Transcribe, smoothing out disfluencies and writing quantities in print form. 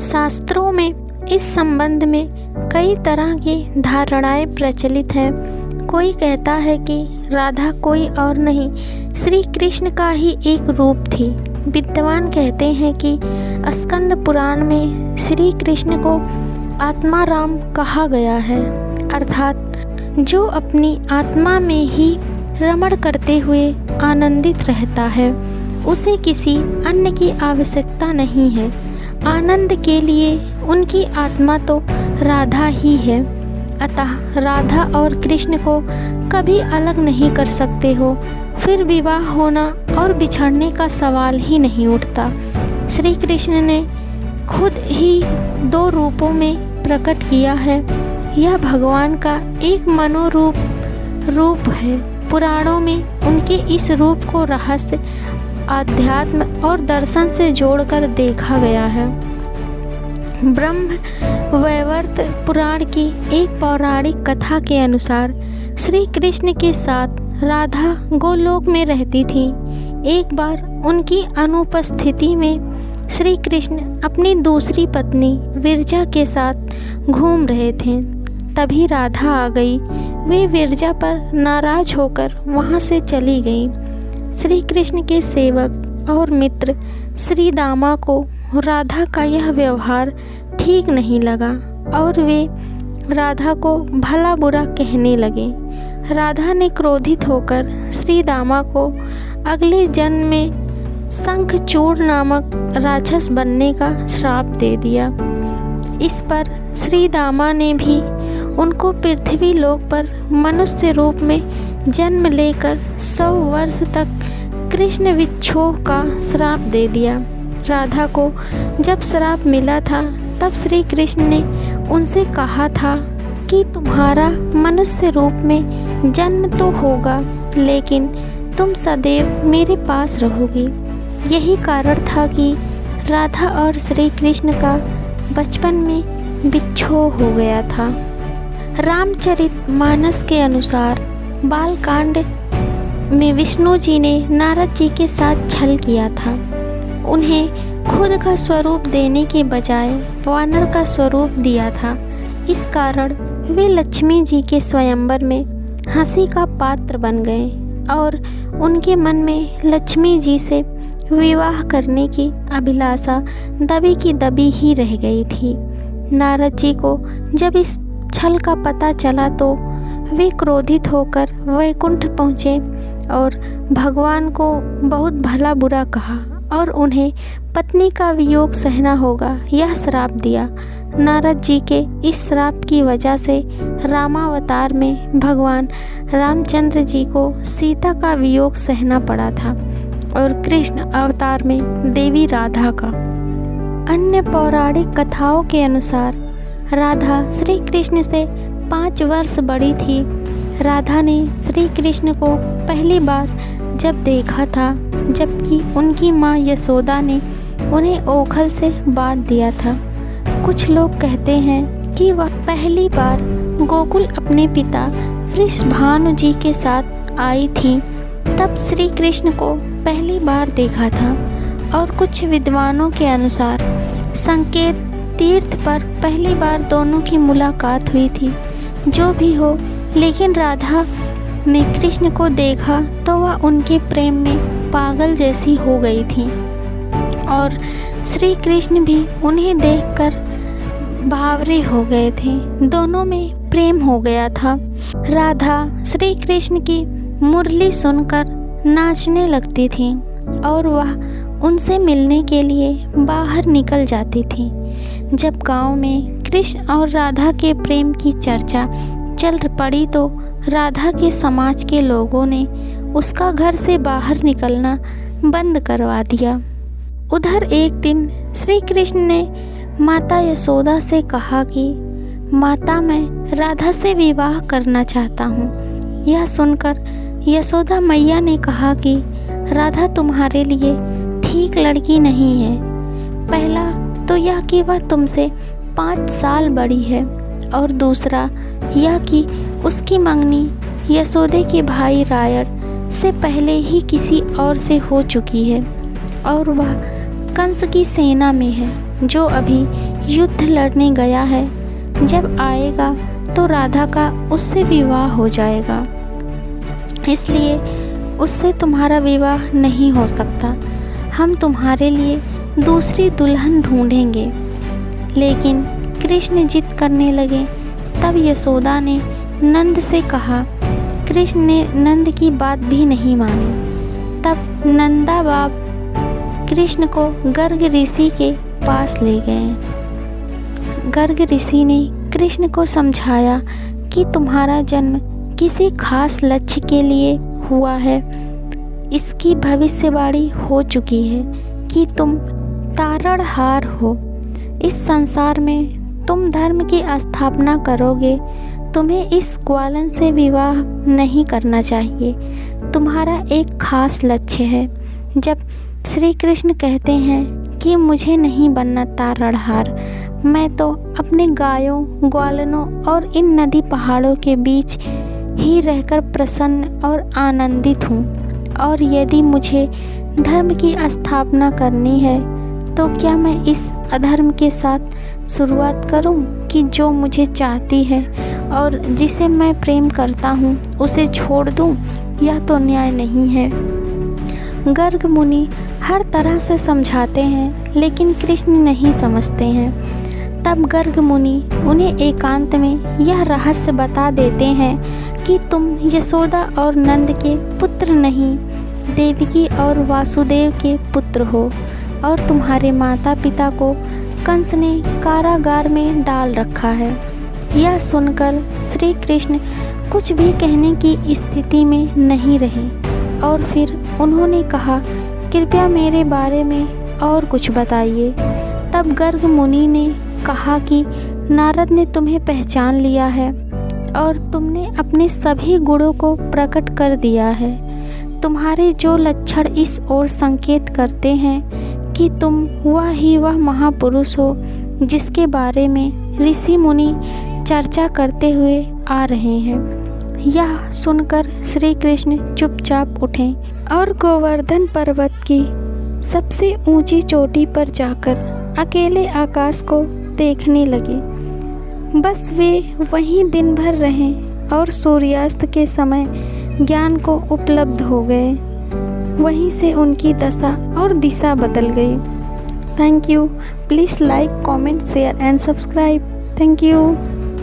शास्त्रों में इस संबंध में कई तरह की धारणाएं प्रचलित हैं। कोई कहता है कि राधा कोई और नहीं श्री कृष्ण का ही एक रूप थी। विद्वान कहते हैं कि स्कंद पुराण में श्री कृष्ण को आत्मा राम कहा गया है, अर्थात जो अपनी आत्मा में ही रमण करते हुए आनंदित रहता है, उसे किसी अन्य की आवश्यकता नहीं है। आनंद के लिए उनकी आत्मा तो राधा ही है। अतः राधा और कृष्ण को कभी अलग नहीं कर सकते हो, फिर विवाह होना और बिछड़ने का सवाल ही नहीं उठता। श्री कृष्ण ने खुद ही 2 रूपों में प्रकट किया है। यह भगवान का एक रूप है। पुराणों में उनके इस रूप को रहस्य, आध्यात्म और दर्शन से जोड़कर देखा गया है। ब्रह्म वैवर्त पुराण की एक पौराणिक कथा के अनुसार श्री कृष्ण के साथ राधा गोलोक में रहती थी। एक बार उनकी अनुपस्थिति में श्री कृष्ण अपनी दूसरी पत्नी विरजा के साथ घूम रहे थे। तभी राधा आ गई। वे विरजा पर नाराज होकर वहां से चली गई। श्री कृष्ण के सेवक और मित्र श्री दामा को राधा का यह व्यवहार ठीक नहीं लगा और वे राधा को भला बुरा कहने लगे। राधा ने क्रोधित होकर श्री दामा को अगले जन्म में शंखचूड़ नामक राक्षस बनने का श्राप दे दिया। इस पर श्री दामा ने भी उनको पृथ्वी लोक पर मनुष्य रूप में जन्म लेकर 100 वर्ष तक कृष्ण विच्छोह का श्राप दे दिया। राधा को जब श्राप मिला था तब श्री कृष्ण ने उनसे कहा था कि तुम्हारा मनुष्य रूप में जन्म तो होगा, लेकिन तुम सदैव मेरे पास रहोगी। यही कारण था कि राधा और श्री कृष्ण का बचपन में बिच्छोह हो गया था। रामचरितमानस के अनुसार बालकांड में विष्णु जी ने नारद जी के साथ छल किया था। उन्हें खुद का स्वरूप देने के बजाय वानर का स्वरूप दिया था। इस कारण वे लक्ष्मी जी के स्वयंवर में हंसी का पात्र बन गए और उनके मन में लक्ष्मी जी से विवाह करने की अभिलाषा दबी की दबी ही रह गई थी। नारद जी को जब इस छल का पता चला तो वे क्रोधित होकर वैकुंठ पहुँचे और भगवान को बहुत भला बुरा कहा और उन्हें पत्नी का वियोग सहना होगा यह श्राप दिया। नारद जी के इस श्राप की वजह से रामावतार में भगवान रामचंद्र जी को सीता का वियोग सहना पड़ा था और कृष्ण अवतार में देवी राधा का। अन्य पौराणिक कथाओं के अनुसार राधा श्री कृष्ण से 5 वर्ष बड़ी थी। राधा ने श्री कृष्ण को पहली बार जब देखा था, जबकि उनकी माँ यशोदा ने उन्हें ओखल से बांध दिया था। कुछ लोग कहते हैं कि वह पहली बार गोकुल अपने पिता वृषभानु जी के साथ आई थी, तब श्री कृष्ण को पहली बार देखा था। और कुछ विद्वानों के अनुसार संकेत तीर्थ पर पहली बार दोनों की मुलाकात हुई थी। जो भी हो, लेकिन राधा ने कृष्ण को देखा तो वह उनके प्रेम में पागल जैसी हो गई थी और श्री कृष्ण भी उन्हें देखकर भावरे हो गए थे। दोनों में प्रेम हो गया था। राधा श्री कृष्ण की मुरली सुनकर नाचने लगती थी और वह उनसे मिलने के लिए बाहर निकल जाती थी। जब गांव में कृष्ण और राधा के प्रेम की चर्चा चल पड़ी तो राधा के समाज के लोगों ने उसका घर से बाहर निकलना बंद करवा दिया। उधर एक दिन श्री कृष्ण ने माता यशोदा से कहा कि माता, मैं राधा से विवाह करना चाहता हूँ। यह सुनकर यशोदा मैया ने कहा कि राधा तुम्हारे लिए ठीक लड़की नहीं है। पहला तो यह कि वह तुमसे 5 साल बड़ी है और दूसरा यह कि उसकी मंगनी यशोदे के भाई रायण से पहले ही किसी और से हो चुकी है और वह कंस की सेना में है, जो अभी युद्ध लड़ने गया है। जब आएगा तो राधा का उससे विवाह हो जाएगा, इसलिए उससे तुम्हारा विवाह नहीं हो सकता। हम तुम्हारे लिए दूसरी दुल्हन ढूंढेंगे। लेकिन कृष्ण जिद करने लगे। तब यशोदा ने नंद से कहा। कृष्ण ने नंद की बात भी नहीं मानी। तब नंदा बाप कृष्ण को गर्ग ऋषि के पास ले गए। गर्ग ऋषि ने कृष्ण को समझाया कि तुम्हारा जन्म किसी खास लक्ष्य के लिए हुआ है। इसकी भविष्यवाणी हो चुकी है कि तुम तारणहार हो। इस संसार में तुम धर्म की स्थापना करोगे। तुम्हें इस ग्वालन से विवाह नहीं करना चाहिए। तुम्हारा एक खास लक्ष्य है। जब श्री कृष्ण कहते हैं कि मुझे नहीं बनना तारणहार, मैं तो अपने गायों, ग्वालनों और इन नदी पहाड़ों के बीच ही रहकर प्रसन्न और आनंदित हूँ। और यदि मुझे धर्म की स्थापना करनी है तो क्या मैं इस अधर्म के साथ शुरुआत करूं कि जो मुझे चाहती है और जिसे मैं प्रेम करता हूं उसे छोड़ दूं? यह तो न्याय नहीं है। गर्ग मुनि हर तरह से समझाते हैं, लेकिन कृष्ण नहीं समझते हैं। तब गर्ग मुनि उन्हें एकांत में यह रहस्य बता देते हैं कि तुम यशोदा और नंद के पुत्र नहीं, देवकी और वासुदेव के पुत्र हो और तुम्हारे माता पिता को कंस ने कारागार में डाल रखा है। यह सुनकर श्री कृष्ण कुछ भी कहने की स्थिति में नहीं रहे और फिर उन्होंने कहा, कृपया मेरे बारे में और कुछ बताइए। तब गर्ग मुनि ने कहा कि नारद ने तुम्हें पहचान लिया है और तुमने अपने सभी गुणों को प्रकट कर दिया है। तुम्हारे जो लक्षण इस ओर संकेत करते हैं कि तुम वह महापुरुष हो जिसके बारे में ऋषि मुनि चर्चा करते हुए आ रहे हैं। यह सुनकर श्री कृष्ण चुपचाप उठे और गोवर्धन पर्वत की सबसे ऊंची चोटी पर जाकर अकेले आकाश को देखने लगे। बस वे वहीं दिन भर रहे और सूर्यास्त के समय ज्ञान को उपलब्ध हो गए। वहीं से उनकी दशा और दिशा बदल गई। Thank you. Please like, comment, share and subscribe. Thank you.